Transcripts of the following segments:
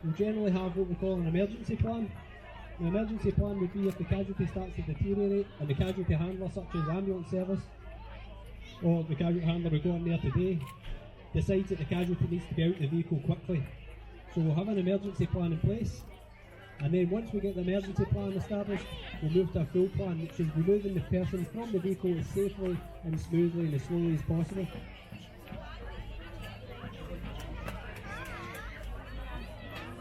we'll generally have what we call an emergency plan. An emergency plan would be if the casualty starts to deteriorate and the casualty handler, such as ambulance service, or the casualty handler we go on there today, decides that the casualty needs to be out of the vehicle quickly. So we'll have an emergency plan in place, and then once we get the emergency plan established, we'll move to a full plan, which is removing the person from the vehicle as safely and smoothly and as slowly as possible.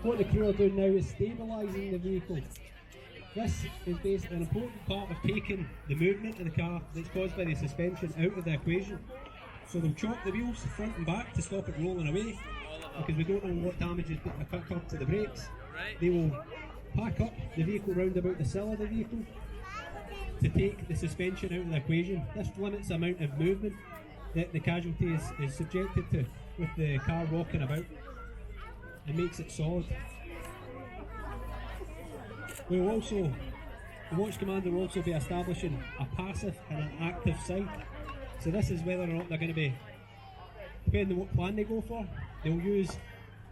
What the crew are doing now is stabilising the vehicle. This is basically an important part of taking the movement of the car that's caused by the suspension out of the equation. So they'll chop the wheels front and back to stop it rolling away, because we don't know what damage has been occurred to the brakes. They will pack up the vehicle round about the sill of the vehicle to take the suspension out of the equation. This limits the amount of movement that the casualty is subjected to with the car rocking about. It makes it solid. The watch commander will also be establishing a passive and an active side. So this is whether or not they're going to be, depending on what plan they go for, they'll use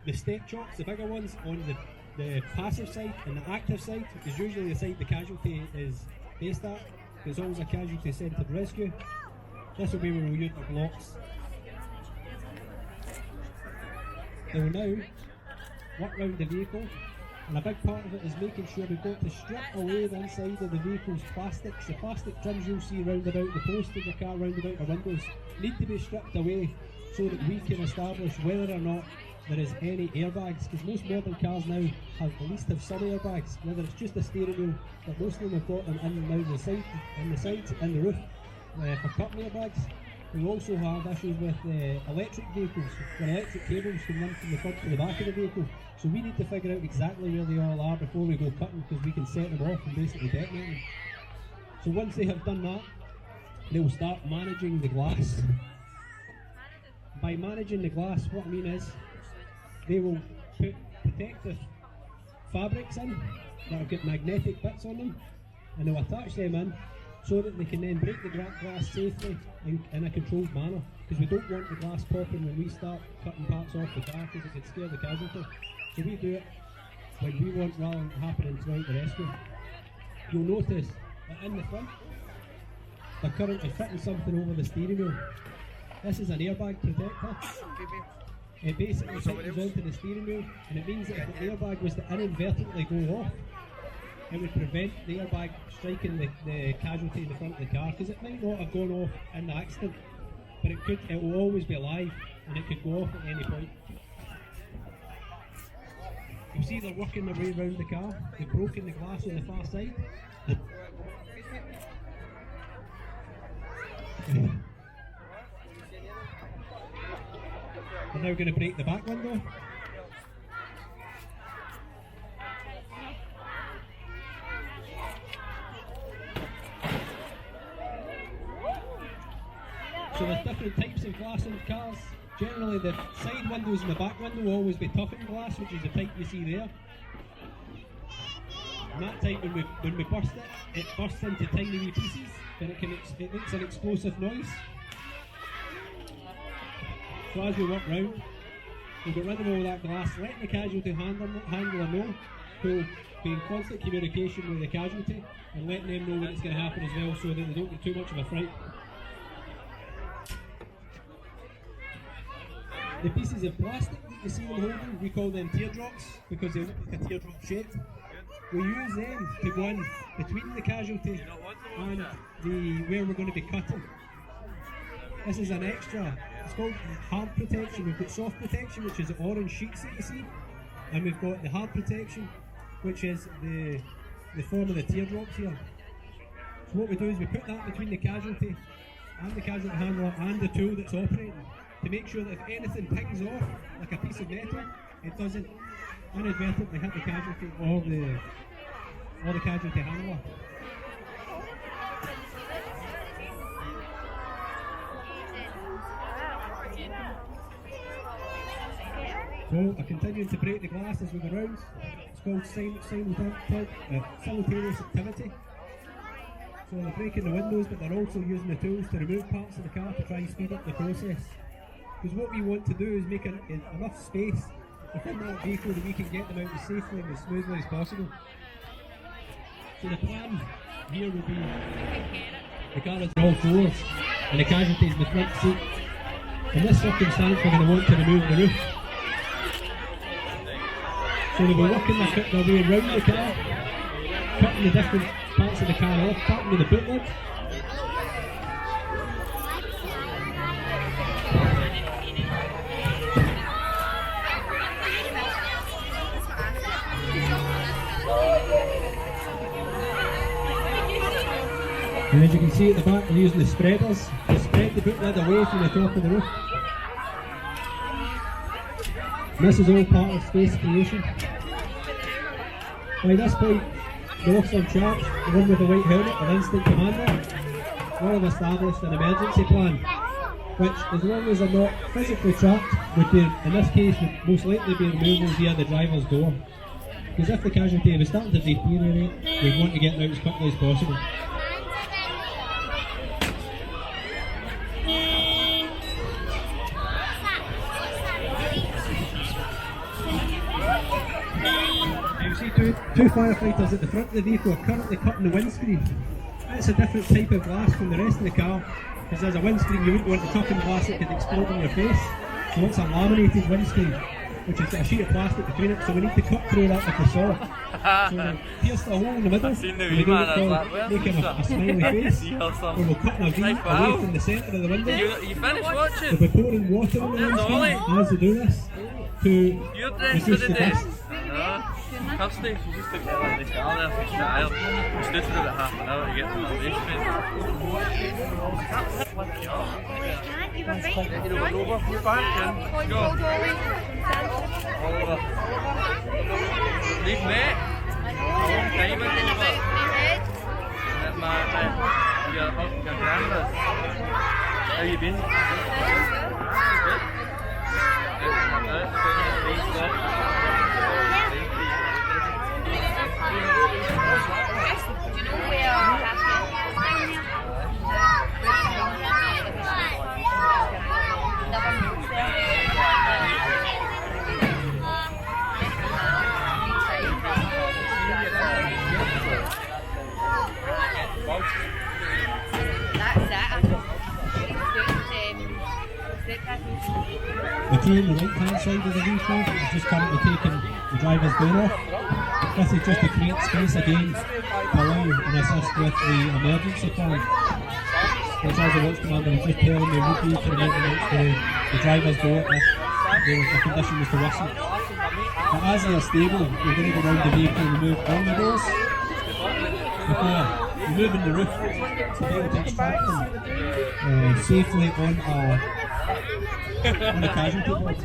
the step chocks, the bigger ones, on the passive side, and the active side is usually the side the casualty is based at. There's always a casualty centred rescue. This will be where we'll use the blocks. They will now work round the vehicle, and a big part of it is making sure we've got to strip away the inside of the vehicle's plastics. The plastic trims you'll see round about the post of the car, round about the windows, need to be stripped away so that we can establish whether or not there is any airbags, because most modern cars now at least have some airbags, whether it's just a steering wheel, but most of them have got them in now the sides, in the roof, for cutting airbags. We also have issues with electric vehicles, where electric cables can run from the front to the back of the vehicle. So we need to figure out exactly where they all are before we go cutting, because we can set them off and basically detonate them. So once they have done that, they will start managing the glass. By managing the glass, what I mean is, they will put protective fabrics in that will get magnetic bits on them, and they'll attach them in so that they can then break the glass safely in a controlled manner, because we don't want the glass popping when we start cutting parts off the car, because it could scare the casualty. So we do it when we want, rather than happening throughout the rescue. You'll notice that in the front, they're currently fitting something over the steering wheel. This is an airbag protector. It basically tightens onto the steering wheel, and it means that if the airbag was to inadvertently go off, it would prevent the airbag striking the casualty in the front of the car, because it might not have gone off in the accident, but it will always be alive, and it could go off at any point. You see they're working their way around the car. They've broken the glass on the far side. We're now going to break the back window. So there's different types of glass in cars. Generally the side windows and the back window will always be toughened glass, which is the type you see there. And that type, when we burst it, it bursts into tiny wee pieces, and it makes an explosive noise. So as we work round, we'll get rid of all that glass, letting the casualty handler know, who'll be in constant communication with the casualty, and letting them know when it's going to happen as well, so that they don't get too much of a fright. The pieces of plastic that you see them holding, we call them teardrops, because they look like a teardrop shape. We use them to go in between the casualty and where we're going to be cutting. This is an extra, it's called hard protection. We've got soft protection, which is the orange sheets that you see, and we've got the hard protection, which is the form of the teardrops here. So what we do is we put that between the casualty and the casualty handler and the tool that's operating, to make sure that if anything pings off, like a piece of metal, it doesn't inadvertently hit the casualty or the casualty handler. So I continue to break the glass as we go round. It's called simultaneous activity. So they're breaking the windows, but they're also using the tools to remove parts of the car to try and speed up the process. Because what we want to do is make enough space within that vehicle that we can get them out as safely and as smoothly as possible. So the plan here would be the car is on all fours and the casualties in the front seat. In this circumstance we're going to want to remove the roof. So they'll be working their way around the car, cutting the different parts of the car off, starting with the boot lid. And as you can see at the back, they're using the spreaders to spread the boot lid away from the top of the roof. And this is all part of space creation. By this point, the officer in charge, the one with the white helmet, an instant commander, will have established an emergency plan, which, as long as they're not physically trapped, would be, in this case, would most likely be removal via the driver's door. Because if the casualty was starting to deteriorate, we'd want to get them out as quickly as possible. You see two firefighters at the front of the vehicle are currently cutting the windscreen. That's a different type of glass from the rest of the car, because as a windscreen you wouldn't want to tuck in glass that could explode in your face. So it's a laminated windscreen, which has got a sheet of plastic between it, so we need to cut through that with a saw. So we'll pierce the hole in the middle, making a smiley face, or we'll cut a V away from the centre of the window. You finished watching? We'll be pouring water on the windscreen as they do this to reduce the dust. Kirsty, she just took me out of the car there for trial. We stood for about half an hour to get to the station. Over, you're back in. Go. Oliver. Leave mate. A long time ago. Your grandma's. How you been? Good? Do you know where The key on the right hand side of the vehicle is just currently taking the driver's door off. This is just to create space again to allow and assist with the emergency plan. Which, as the watch commander was just telling me, would be to remove the driver's door if the condition was to worsen. But as they are stable, we're going to go around the vehicle and remove all the doors before removing the roof to be able to extract them safely on a casualty board.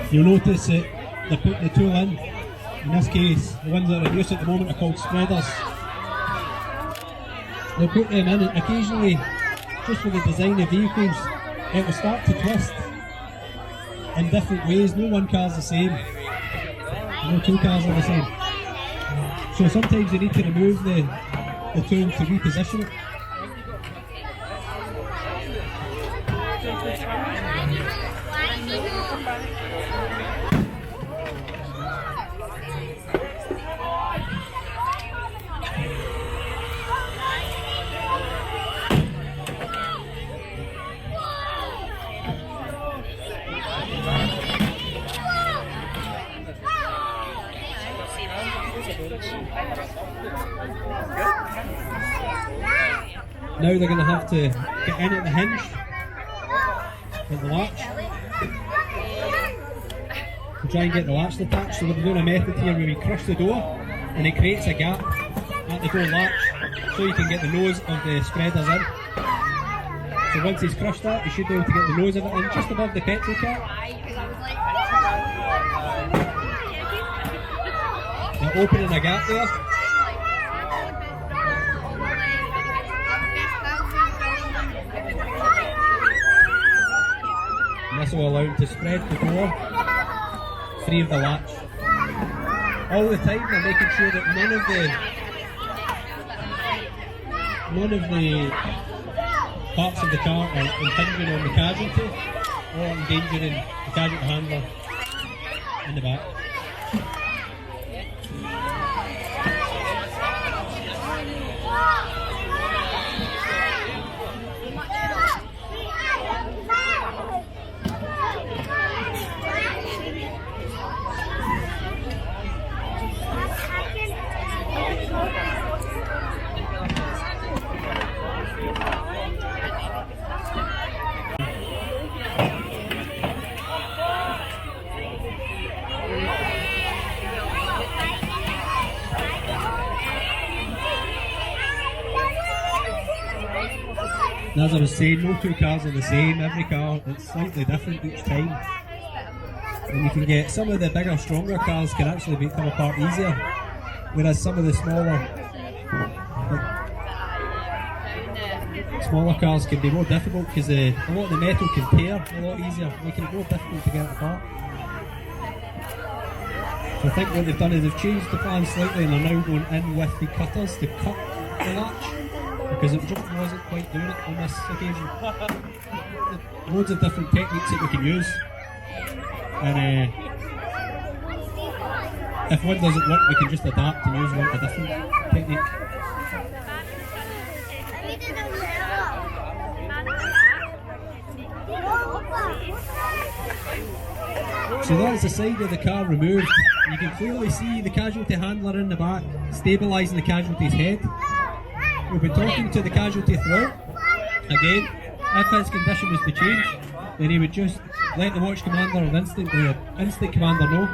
You'll notice that they're putting the tool in this case, the ones that are in use at the moment are called spreaders. They'll put them in, and occasionally, just for the design of vehicles, it will start to twist in different ways. No one car's the same, no two cars are the same. So sometimes you need to remove the tool to reposition it. Now they're going to have to get in at the hinge, at the latch, and try and get the latch detached. So we're doing a method here where we crush the door and it creates a gap at the door latch so you can get the nose of the spreaders in. So once he's crushed that, you should be able to get the nose of it in just above the petrol cap. They're opening a gap there. And this will allow him to spread the door free of the latch. All the time they're making sure that none of the parts of the car are impinging on the casualty or endangering the casualty handler in the back. And as I was saying, no two cars are the same. Every car is slightly different each time. And you can get some of the bigger, stronger cars can actually come apart easier, whereas some of the smaller cars can be more difficult because a lot of the metal can tear a lot easier, making it more difficult to get it apart. So I think what they've done is they've changed the plan slightly and are now going in with the cutters to cut the latch, because it just wasn't quite doing it on this occasion. Loads of different techniques that we can use, and if one doesn't work we can just adapt and use one a different technique. So that is the side of the car removed. You can clearly see the casualty handler in the back stabilising the casualty's head. We've been talking to the casualty throughout. Again, if his condition was to change, then he would just let the watch commander or instant commander know,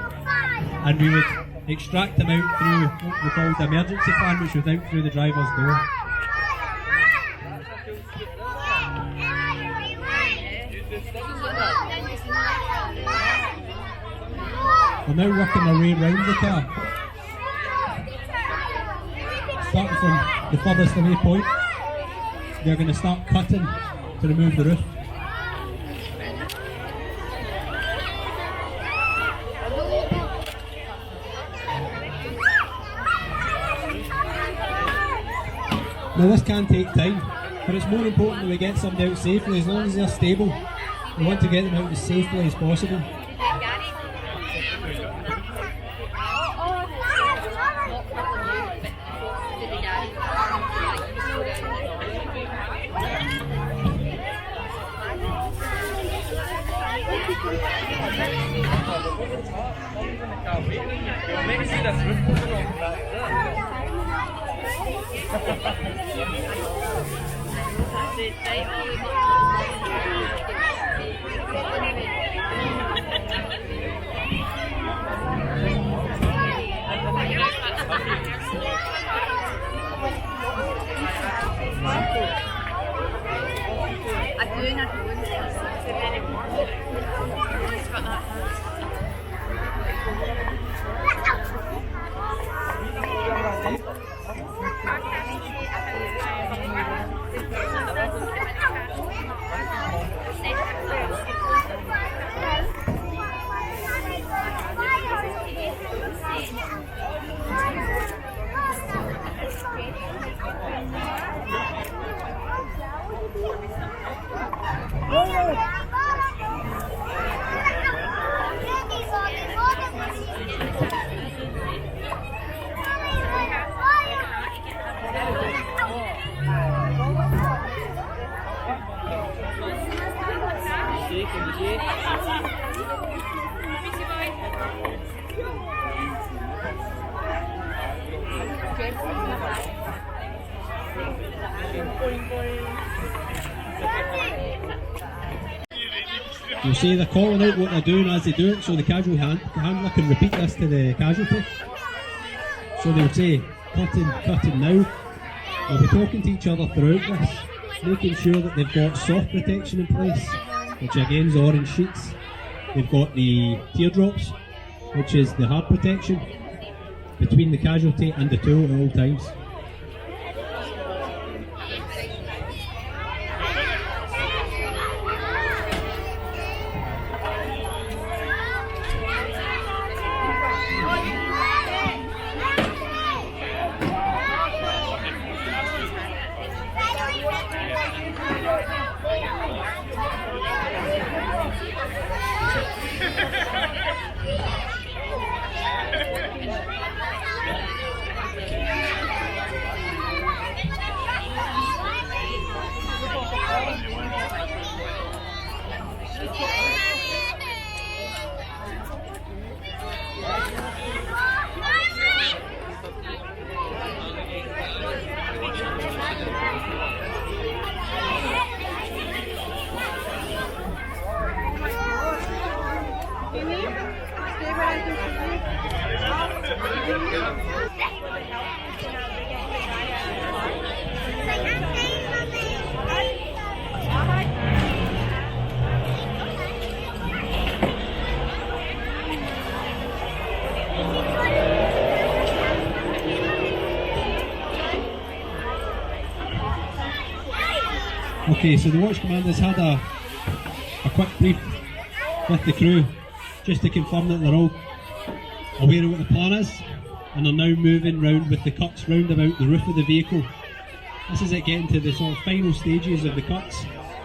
and we would extract him out through what we call the emergency plan, which was out through the driver's door. We're now working our way around the car. Starting from the furthest away point, they're going to start cutting to remove the roof. Now this can take time, but it's more important that we get somebody out safely. As long as they're stable, we want to get them out as safely as possible. You'll see they're calling out what they're doing as they do it, so the casual handler can repeat this to the casualty. So they'll say, cutting now. They'll be talking to each other throughout this. making sure that they've got soft protection in place, which again is orange sheets. They've got the teardrops, which is the hard protection between the casualty and the tool at all times. Okay, so the watch commander's had a quick brief with the crew just to confirm that they're all aware of what the plan is, and are now moving round with the cuts round about the roof of the vehicle. This is it getting to the sort of final stages of the cuts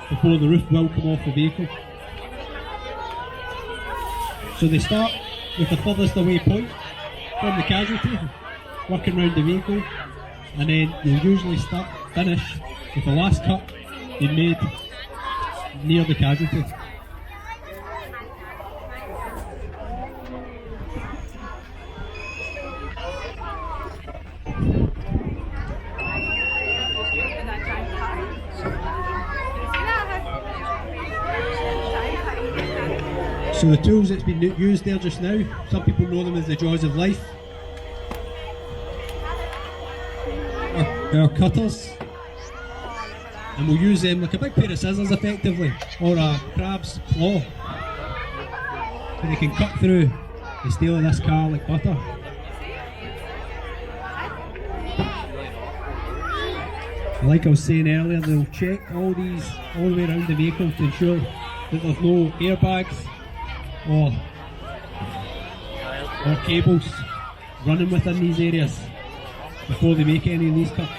before the roof will come off the vehicle. So they start with the furthest away point from the casualty, working round the vehicle, and then they'll usually finish with the last cut being made near the casualty. So the tools that's been used there just now, some people know them as the jaws of life, are cutters. And we'll use them like a big pair of scissors effectively, or a crab's claw, so they can cut through the steel of this car like butter. Like I was saying earlier, they'll check all these all the way around the vehicle to ensure that there's no airbags or cables running within these areas before they make any of these cuts.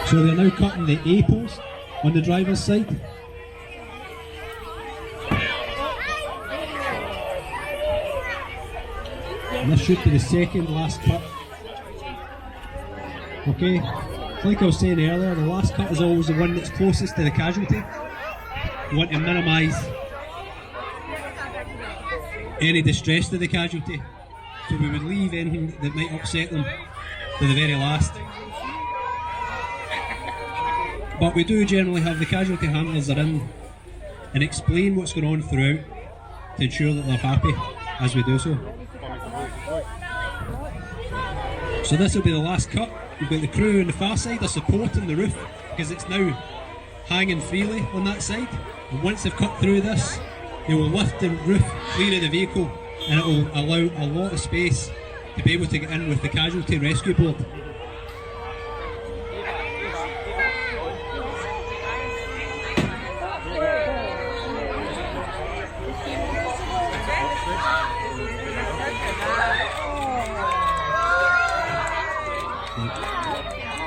So they're now cutting the A post on the driver's side. And this should be the second last cut. Okay, like I was saying earlier, the last cut is always the one that's closest to the casualty. We want to minimise any distress to the casualty, so we would leave anything that might upset them to the very last. But we do generally have the casualty handlers are in and explain what's going on throughout to ensure that they're happy as we do so. So this will be the last cut. You've got the crew on the far side are supporting the roof because it's now hanging freely on that side. And once they've cut through this, they will lift the roof clear of the vehicle, and it will allow a lot of space to be able to get in with the casualty rescue board.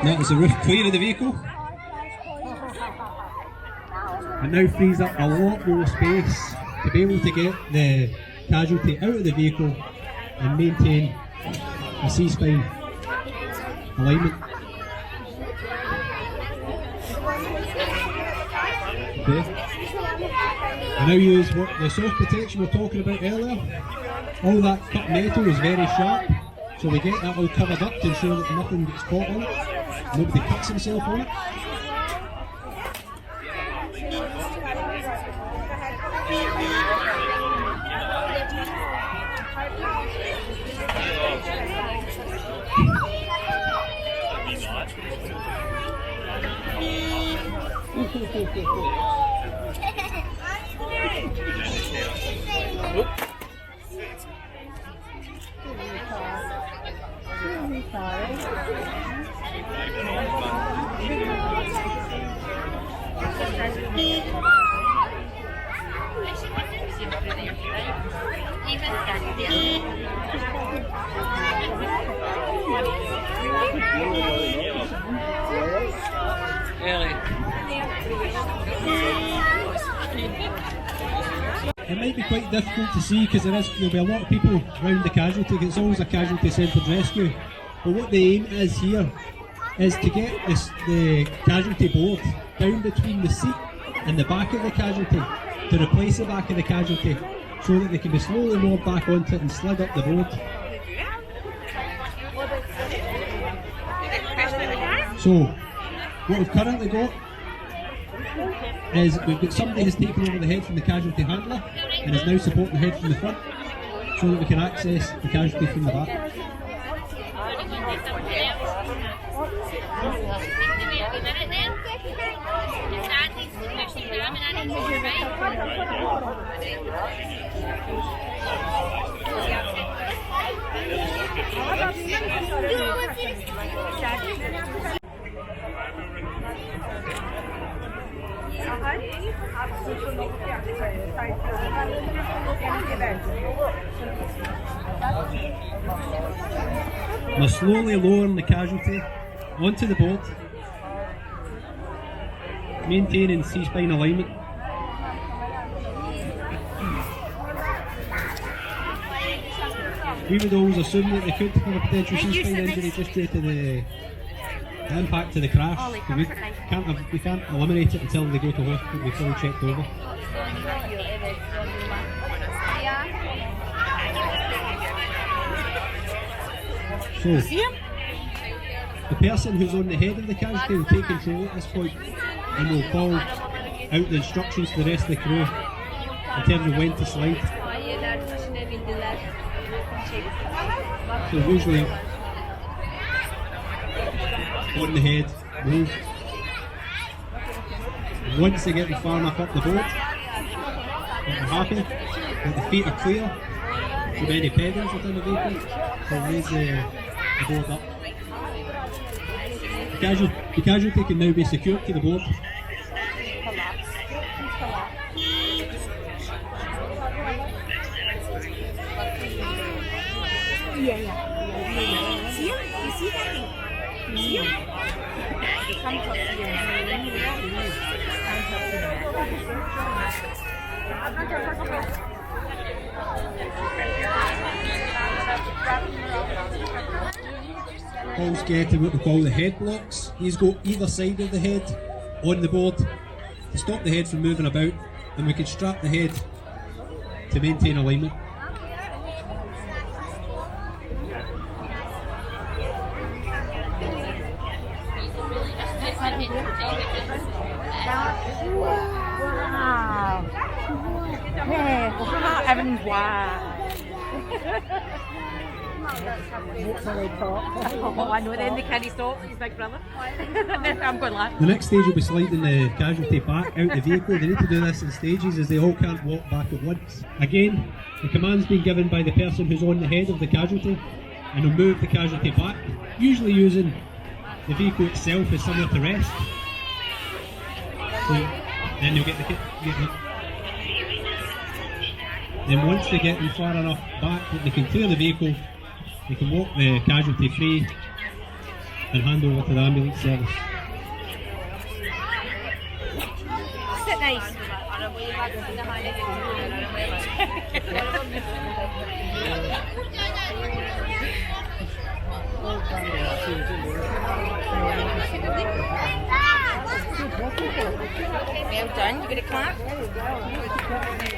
That is the roof clear of the vehicle. It now frees up a lot more space to be able to get the casualty out of the vehicle and maintain a C-spine alignment. Okay. I now use what the soft protection we were talking about earlier. All that cut metal is very sharp, so we get that all covered up to ensure that nothing gets caught on it, nobody cuts himself on it. It might be quite difficult to see because there'll be a lot of people around the casualty. It's always a casualty centred rescue. But what the aim is here is to get the casualty board down between the seat and the back of the casualty to replace the back of the casualty so that they can be slowly lowered back onto it and slid up the board. So, what we've currently got is we've got somebody who's taken over the head from the casualty handler and is now supporting the head from the front so that we can access the casualty from the back. We're slowly lowering the casualty onto the board, maintaining C-spine alignment. We would always assume that they could have a potential C-spine injury just due to the impact of the crash. We can't eliminate it until they go to hospital, we're fully checked over. So, the person who's on the head of the casualty will take control at this point and will call out the instructions to the rest of the crew in terms of when to slide. So usually on the head, move. Once they get far enough up the board, they're happy, that the feet are clear from any pedals within the vehicle, they'll raise the board up. The casualty can now be secured to the board. Paul's getting what we call the head blocks. These go either side of the head on the board to stop the head from moving about, and we can strap the head to maintain alignment. Wow. Yeah, everyone's wow. Oh, I know, then they can't stop, he's big brother. I'm going to laugh. The next stage will be sliding the casualty back out the vehicle. They need to do this in stages as they all can't walk back at once. Again, the command's been given by the person who's on the head of the casualty, and will move the casualty back, usually using the vehicle itself as somewhere to rest. So then you'll get the then once they get them far enough back that they can clear the vehicle, they can walk the casualty free and hand over to the ambulance service. Sit nice. Well done, you get a clap.